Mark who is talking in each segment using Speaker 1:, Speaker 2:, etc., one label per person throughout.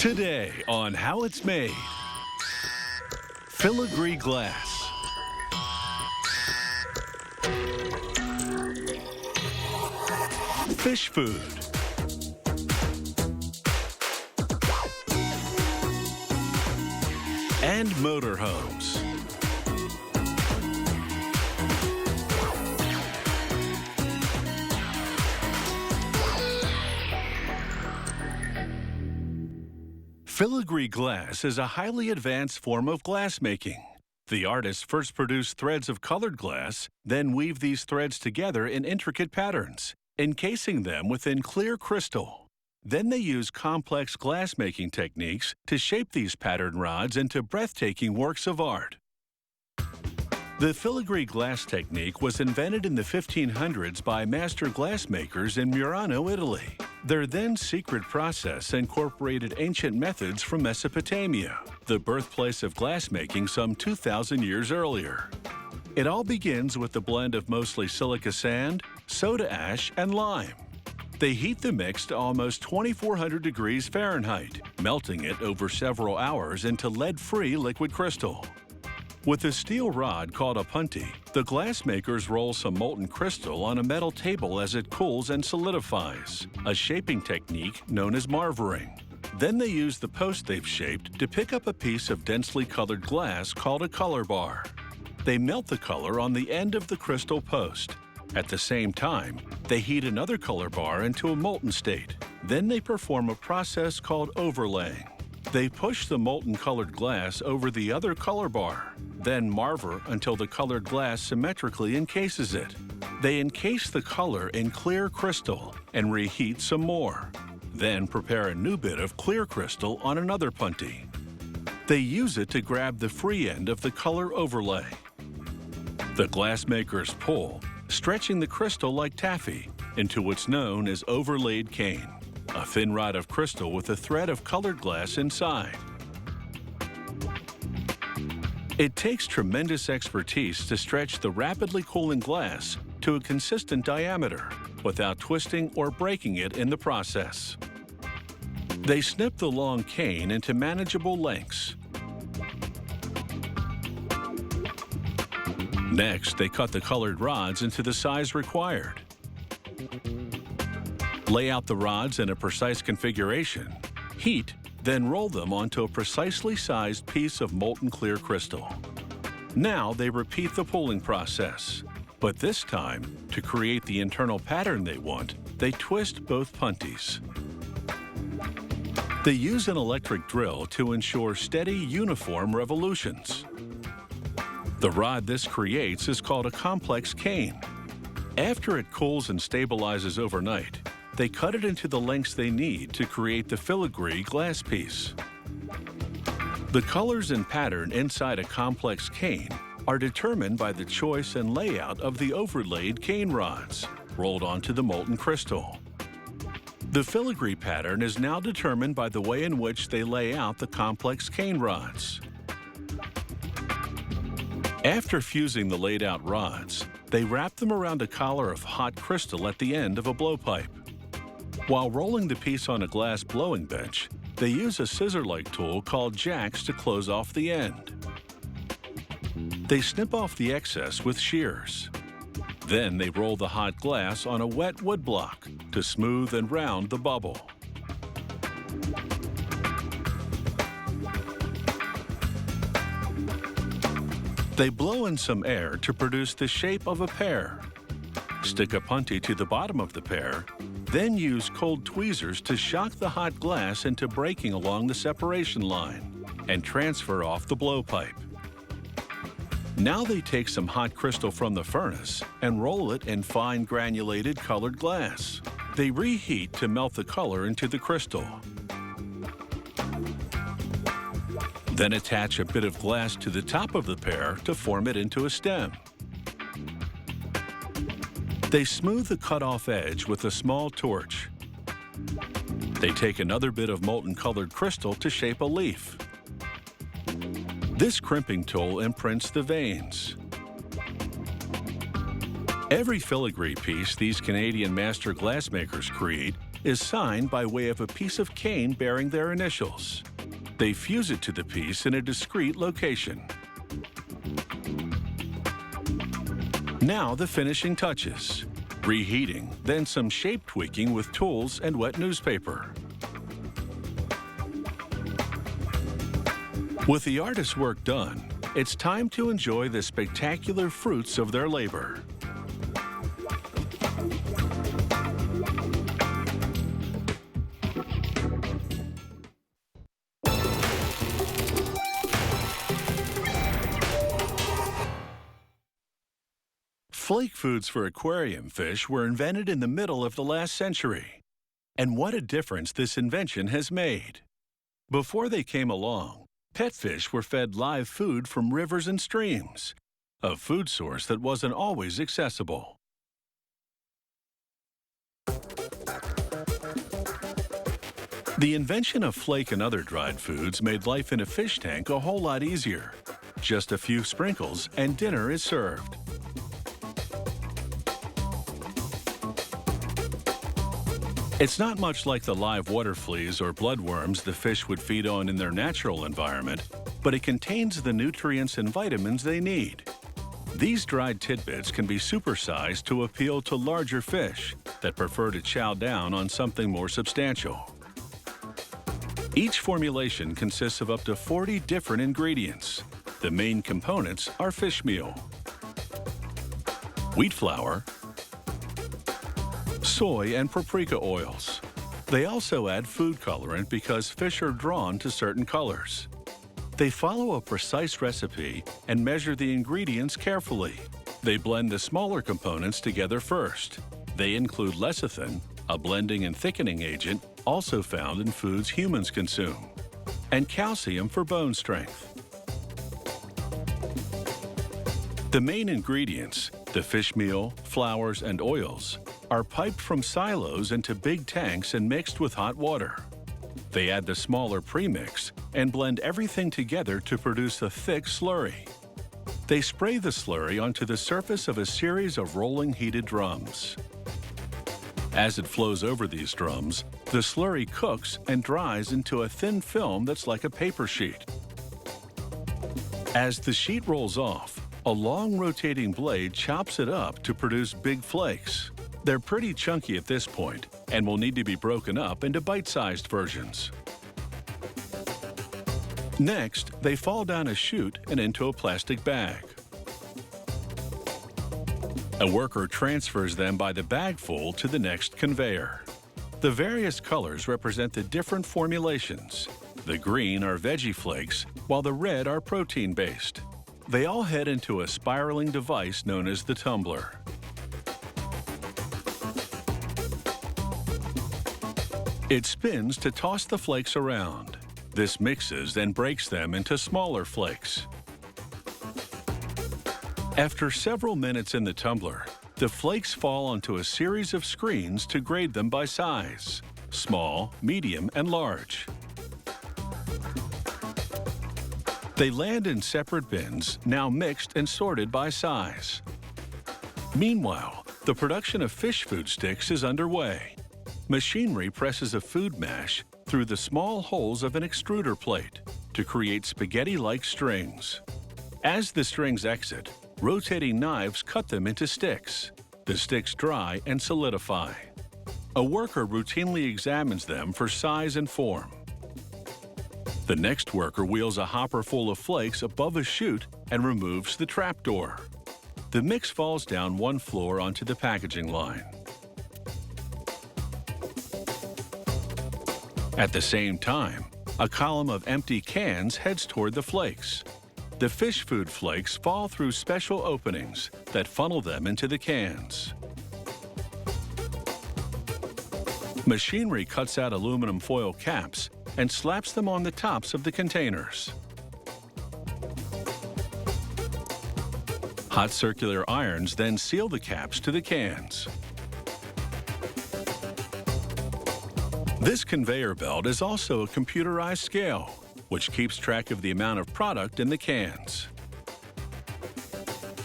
Speaker 1: Today on How It's Made. Filigree glass. Fish food. And motorhomes. Filigree glass is a highly advanced form of glassmaking. The artists first produce threads of colored glass, then weave these threads together in intricate patterns, encasing them within clear crystal. Then they use complex glassmaking techniques to shape these pattern rods into breathtaking works of art. The filigree glass technique was invented in the 1500s by master glassmakers in Murano, Italy. Their then secret process incorporated ancient methods from Mesopotamia, the birthplace of glassmaking some 2,000 years earlier. It all begins with a blend of mostly silica sand, soda ash, and lime. They heat the mix to almost 2,400 degrees Fahrenheit, melting it over several hours into lead-free liquid crystal. With a steel rod called a punty, the glassmakers roll some molten crystal on a metal table as it cools and solidifies, a shaping technique known as marvering. Then they use the post they've shaped to pick up a piece of densely colored glass called a color bar. They melt the color on the end of the crystal post. At the same time, they heat another color bar into a molten state. Then they perform a process called overlaying. They push the molten colored glass over the other color bar, then marver until the colored glass symmetrically encases it. They encase the color in clear crystal and reheat some more. Then prepare a new bit of clear crystal on another punty. They use it to grab the free end of the color overlay. The glassmakers pull, stretching the crystal like taffy into what's known as overlaid cane, a thin rod of crystal with a thread of colored glass inside. It takes tremendous expertise to stretch the rapidly cooling glass to a consistent diameter without twisting or breaking it in the process. They snip the long cane into manageable lengths. Next, they cut the colored rods into the size required. Lay out the rods in a precise configuration, heat, then roll them onto a precisely sized piece of molten clear crystal. Now they repeat the pulling process, but this time, to create the internal pattern they want, they twist both punties. They use an electric drill to ensure steady, uniform revolutions. The rod this creates is called a complex cane. After it cools and stabilizes overnight, they cut it into the lengths they need to create the filigree glass piece. The colors and pattern inside a complex cane are determined by the choice and layout of the overlaid cane rods rolled onto the molten crystal. The filigree pattern is now determined by the way in which they lay out the complex cane rods. After fusing the laid-out rods, they wrap them around a collar of hot crystal at the end of a blowpipe. While rolling the piece on a glass blowing bench, they use a scissor-like tool called jacks to close off the end. They snip off the excess with shears. Then they roll the hot glass on a wet wood block to smooth and round the bubble. They blow in some air to produce the shape of a pear. Stick a punty to the bottom of the pear, then use cold tweezers to shock the hot glass into breaking along the separation line and transfer off the blowpipe. Now they take some hot crystal from the furnace and roll it in fine granulated colored glass. They reheat to melt the color into the crystal. Then attach a bit of glass to the top of the pear to form it into a stem. They smooth the cut-off edge with a small torch. They take another bit of molten colored crystal to shape a leaf. This crimping tool imprints the veins. Every filigree piece these Canadian master glassmakers create is signed by way of a piece of cane bearing their initials. They fuse it to the piece in a discrete location. Now the finishing touches. Reheating, then some shape tweaking with tools and wet newspaper. With the artist's work done, it's time to enjoy the spectacular fruits of their labor. Flake foods for aquarium fish were invented in the middle of the last century. And what a difference this invention has made. Before they came along, pet fish were fed live food from rivers and streams, a food source that wasn't always accessible. The invention of flake and other dried foods made life in a fish tank a whole lot easier. Just a few sprinkles and dinner is served. It's not much like the live water fleas or bloodworms the fish would feed on in their natural environment, but it contains the nutrients and vitamins they need. These dried tidbits can be supersized to appeal to larger fish that prefer to chow down on something more substantial. Each formulation consists of up to 40 different ingredients. The main components are fish meal, wheat flour, soy and paprika oils. They also add food colorant because fish are drawn to certain colors. They follow a precise recipe and measure the ingredients carefully. They blend the smaller components together first. They include lecithin, a blending and thickening agent also found in foods humans consume, and calcium for bone strength. The main ingredients, the fish meal, flours, and oils, are piped from silos into big tanks and mixed with hot water. They add the smaller premix and blend everything together to produce a thick slurry. They spray the slurry onto the surface of a series of rolling heated drums. As it flows over these drums, the slurry cooks and dries into a thin film that's like a paper sheet. As the sheet rolls off, a long rotating blade chops it up to produce big flakes. They're pretty chunky at this point and will need to be broken up into bite-sized versions. Next, they fall down a chute and into a plastic bag. A worker transfers them by the bagful to the next conveyor. The various colors represent the different formulations. The green are veggie flakes, while the red are protein-based. They all head into a spiraling device known as the tumbler. It spins to toss the flakes around. This mixes and breaks them into smaller flakes. After several minutes in the tumbler, the flakes fall onto a series of screens to grade them by size: small, medium, and large. They land in separate bins, now mixed and sorted by size. Meanwhile, the production of fish food sticks is underway. Machinery presses a food mash through the small holes of an extruder plate to create spaghetti-like strings. As the strings exit, rotating knives cut them into sticks. The sticks dry and solidify. A worker routinely examines them for size and form. The next worker wheels a hopper full of flakes above a chute and removes the trapdoor. The mix falls down one floor onto the packaging line. At the same time, a column of empty cans heads toward the flakes. The fish food flakes fall through special openings that funnel them into the cans. Machinery cuts out aluminum foil caps and slaps them on the tops of the containers. Hot circular irons then seal the caps to the cans. This conveyor belt is also a computerized scale, which keeps track of the amount of product in the cans.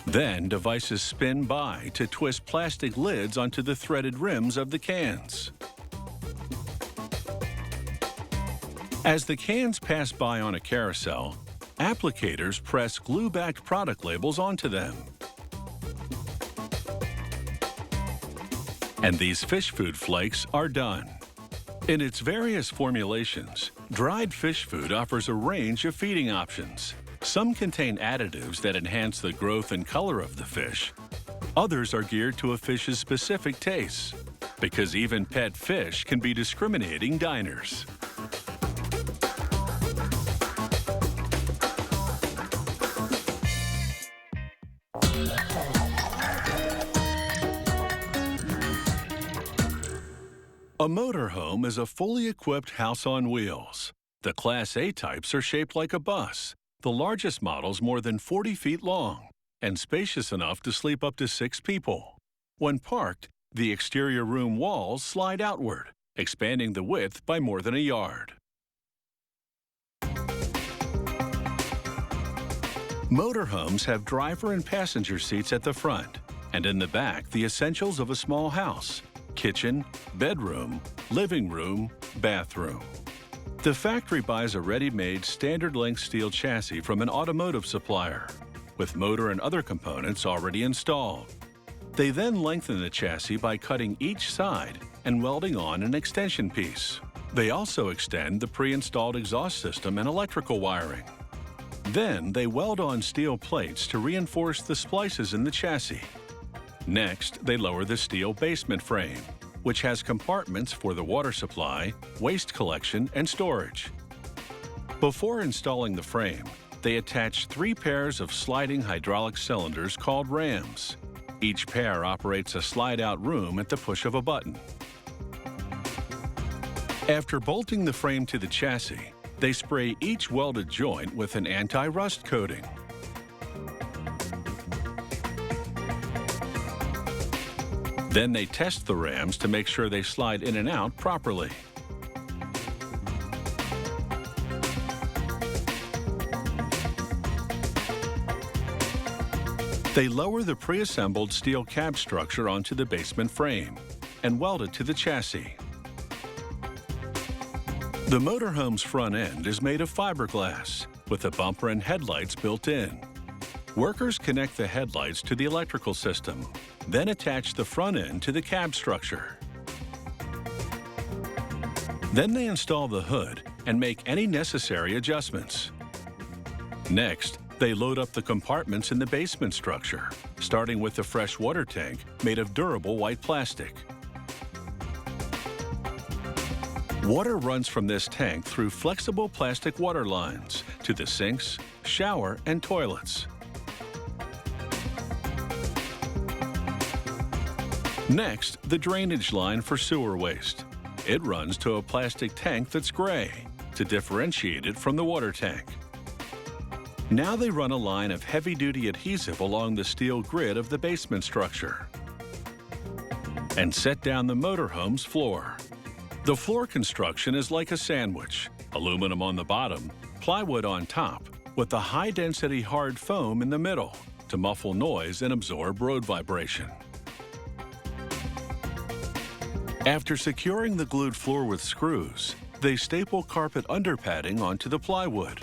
Speaker 1: Then devices spin by to twist plastic lids onto the threaded rims of the cans. As the cans pass by on a carousel, applicators press glue-backed product labels onto them. And these fish food flakes are done. In its various formulations, dried fish food offers a range of feeding options. Some contain additives that enhance the growth and color of the fish. Others are geared to a fish's specific tastes, because even pet fish can be discriminating diners. A motorhome is a fully equipped house on wheels. The Class A types are shaped like a bus, the largest models more than 40 feet long, and spacious enough to sleep up to 6 people. When parked, the exterior room walls slide outward, expanding the width by more than a yard. Motorhomes have driver and passenger seats at the front, and in the back, the essentials of a small house: kitchen, bedroom, living room, bathroom. The factory buys a ready-made standard-length steel chassis from an automotive supplier, with motor and other components already installed. They then lengthen the chassis by cutting each side and welding on an extension piece. They also extend the pre-installed exhaust system and electrical wiring. Then they weld on steel plates to reinforce the splices in the chassis. Next, they lower the steel basement frame, which has compartments for the water supply, waste collection, and storage. Before installing the frame, they attach 3 pairs of sliding hydraulic cylinders called rams. Each pair operates a slide-out room at the push of a button. After bolting the frame to the chassis, they spray each welded joint with an anti-rust coating. Then they test the rams to make sure they slide in and out properly. They lower the pre-assembled steel cab structure onto the basement frame and weld it to the chassis. The motorhome's front end is made of fiberglass, with the bumper and headlights built in. Workers connect the headlights to the electrical system, then attach the front end to the cab structure. Then they install the hood and make any necessary adjustments. Next, they load up the compartments in the basement structure, starting with the fresh water tank made of durable white plastic. Water runs from this tank through flexible plastic water lines to the sinks, shower, and toilets. Next, the drainage line for sewer waste. It runs to a plastic tank that's gray to differentiate it from the water tank. Now they run a line of heavy-duty adhesive along the steel grid of the basement structure and set down the motorhome's floor. The floor construction is like a sandwich: aluminum on the bottom, plywood on top, with a high-density hard foam in the middle to muffle noise and absorb road vibration. After securing the glued floor with screws, they staple carpet underpadding onto the plywood,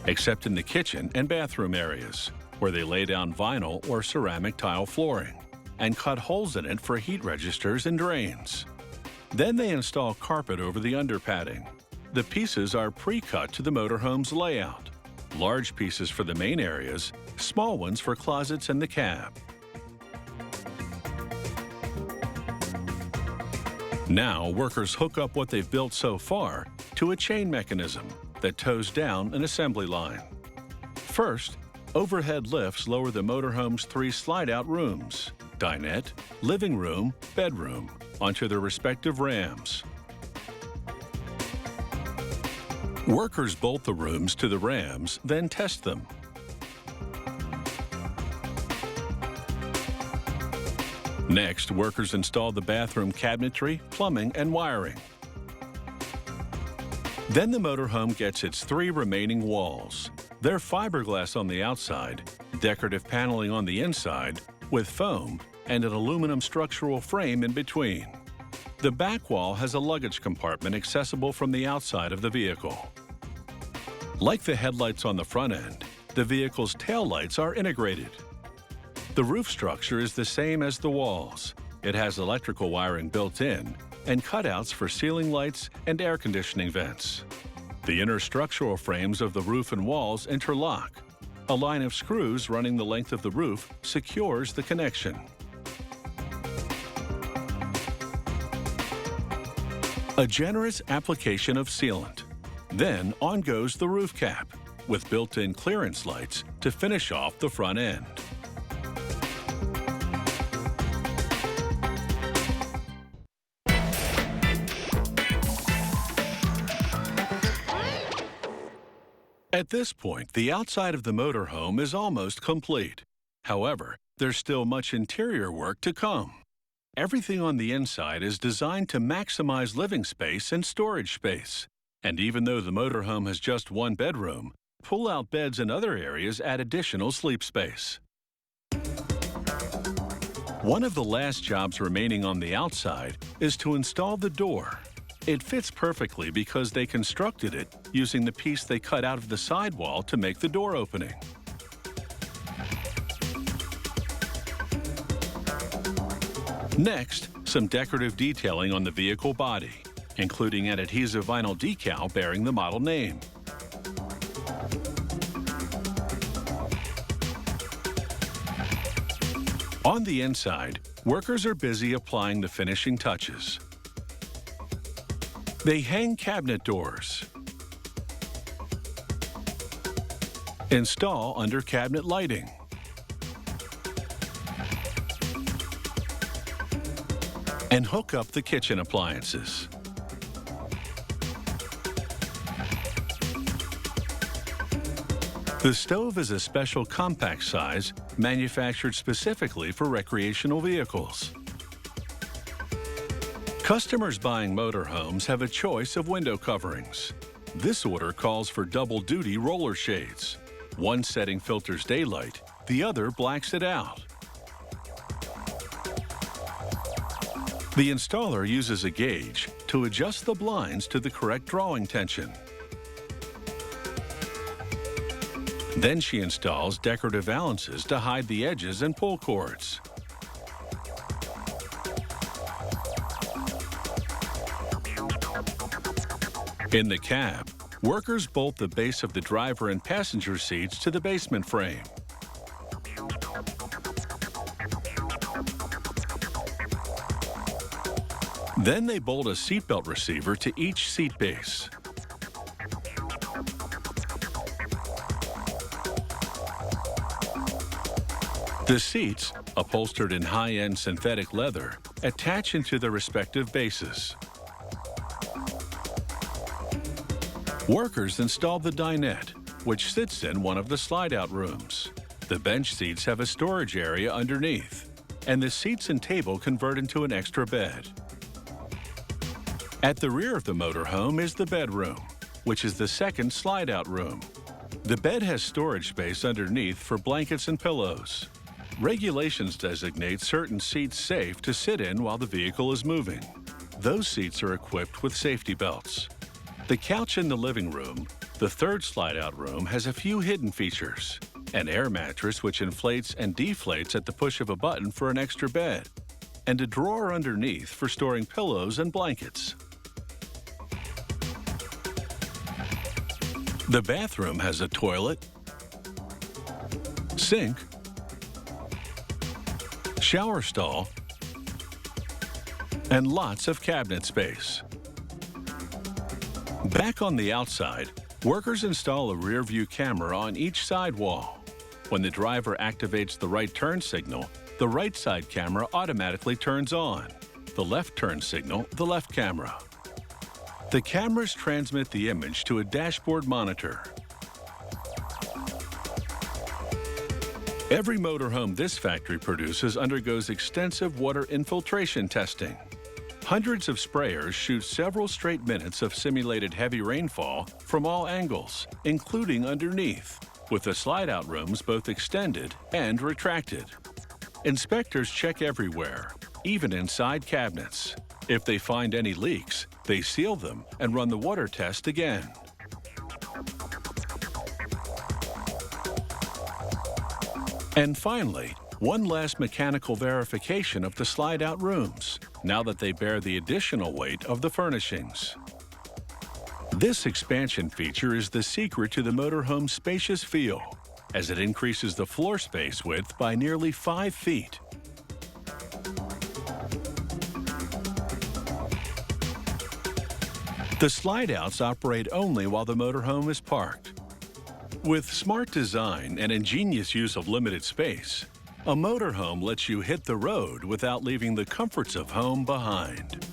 Speaker 1: except in the kitchen and bathroom areas, where they lay down vinyl or ceramic tile flooring and cut holes in it for heat registers and drains. Then they install carpet over the underpadding. The pieces are pre-cut to the motorhome's layout: large pieces for the main areas, small ones for closets and the cab. Now, workers hook up what they've built so far to a chain mechanism that tows down an assembly line. First, overhead lifts lower the motorhome's 3 slide-out rooms: dinette, living room, bedroom, onto their respective rams. Workers bolt the rooms to the rams, then test them. Next, workers install the bathroom cabinetry, plumbing, and wiring. Then the motorhome gets its 3 remaining walls. They're fiberglass on the outside, decorative paneling on the inside, with foam, and an aluminum structural frame in between. The back wall has a luggage compartment accessible from the outside of the vehicle. Like the headlights on the front end, the vehicle's taillights are integrated. The roof structure is the same as the walls. It has electrical wiring built in and cutouts for ceiling lights and air conditioning vents. The inner structural frames of the roof and walls interlock. A line of screws running the length of the roof secures the connection. A generous application of sealant. Then on goes the roof cap, with built-in clearance lights to finish off the front end. At this point, the outside of the motorhome is almost complete. However, there's still much interior work to come. Everything on the inside is designed to maximize living space and storage space. And even though the motorhome has just one bedroom, pull-out beds in other areas add additional sleep space. One of the last jobs remaining on the outside is to install the door. It fits perfectly because they constructed it using the piece they cut out of the sidewall to make the door opening. Next, some decorative detailing on the vehicle body, including an adhesive vinyl decal bearing the model name. On the inside, workers are busy applying the finishing touches. They hang cabinet doors, install under cabinet lighting, and hook up the kitchen appliances. The stove is a special compact size manufactured specifically for recreational vehicles. Customers buying motorhomes have a choice of window coverings. This order calls for double-duty roller shades. One setting filters daylight, the other blacks it out. The installer uses a gauge to adjust the blinds to the correct drawing tension. Then she installs decorative valances to hide the edges and pull cords. In the cab, workers bolt the base of the driver and passenger seats to the basement frame. Then they bolt a seatbelt receiver to each seat base. The seats, upholstered in high-end synthetic leather, attach into their respective bases. Workers install the dinette, which sits in one of the slide-out rooms. The bench seats have a storage area underneath, and the seats and table convert into an extra bed. At the rear of the motorhome is the bedroom, which is the second slide-out room. The bed has storage space underneath for blankets and pillows. Regulations designate certain seats safe to sit in while the vehicle is moving. Those seats are equipped with safety belts. The couch in the living room, the third slide-out room, has a few hidden features. An air mattress which inflates and deflates at the push of a button for an extra bed, and a drawer underneath for storing pillows and blankets. The bathroom has a toilet, sink, shower stall, and lots of cabinet space. Back on the outside, workers install a rear-view camera on each side wall. When the driver activates the right turn signal, the right side camera automatically turns on. The left turn signal, the left camera. The cameras transmit the image to a dashboard monitor. Every motorhome this factory produces undergoes extensive water infiltration testing. Hundreds of sprayers shoot several straight minutes of simulated heavy rainfall from all angles, including underneath, with the slide-out rooms both extended and retracted. Inspectors check everywhere, even inside cabinets. If they find any leaks, they seal them and run the water test again. And finally, one last mechanical verification of the slide-out rooms, now that they bear the additional weight of the furnishings. This expansion feature is the secret to the motorhome's spacious feel, as it increases the floor space width by nearly 5 feet. The slide-outs operate only while the motorhome is parked. With smart design and ingenious use of limited space, a motorhome lets you hit the road without leaving the comforts of home behind.